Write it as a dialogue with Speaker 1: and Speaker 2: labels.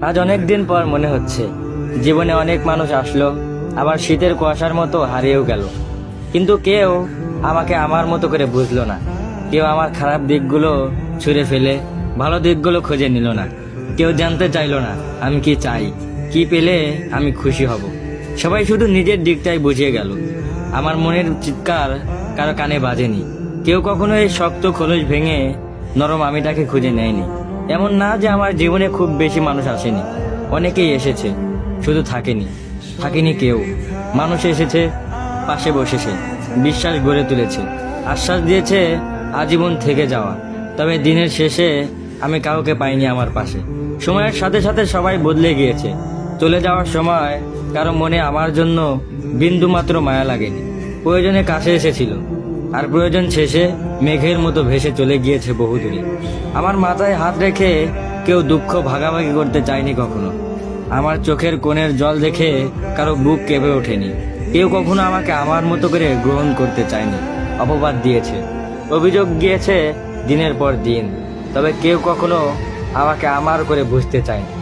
Speaker 1: আজ অনেক দিন পর মনে হচ্ছে জীবনে অনেক মানুষ আসলো, আবার শীতের কুয়াশার মতো হারিয়েও গেল। কিন্তু কেউ আমাকে আমার মতো করে বুঝলো না। কেউ আমার খারাপ দিকগুলো ছুঁড়ে ফেলে ভালো দিকগুলো খুঁজে নিল না। কেউ জানতে চাইলো না আমি কি চাই, কি পেলে আমি খুশি হব। সবাই শুধু নিজের দিকটাই বুঝিয়ে গেল। আমার মনের চিৎকার কারো কানে বাজেনি। কেউ কখনো এই শক্ত খোলস ভেঙে নরম আমিটাকে খুঁজে নেয়নি। এমন না যে আমার জীবনে খুব বেশি মানুষ আসেনি, অনেকেই এসেছে, শুধু থাকেনি কেউ। মানুষ এসেছে, পাশে বসেছে, বিশ্বাস গড়ে তুলেছে, আশ্বাস দিয়েছে আজীবন থেকে যাওয়া। তবে দিনের শেষে আমি কাউকে পাইনি আমার পাশে। সময়ের সাথে সাথে সবাই বদলে গিয়েছে। চলে যাওয়ার সময় কারো মনে আমার জন্য বিন্দু মাত্র মায়া লাগেনি। প্রয়োজনে কাছে এসেছিল, আর প্রয়োজন শেষে মেঘের মতো ভেসে চলে গিয়েছে বহুদূরে। আমার মাথায় হাত রেখে কেউ দুঃখ ভাগাভাগি করতে চায়নি কখনো। আমার চোখের কোণের জল দেখে কারো বুক কেঁপে ওঠেনি। কেউ কখনো আমাকে আমার মতো করে গ্রহণ করতে চায়নি। অপবাদ দিয়েছে, অভিযোগ গিয়েছে দিনের পর দিন, তবে কেউ কখনো আমাকে আমার করে বুঝতে চায়নি।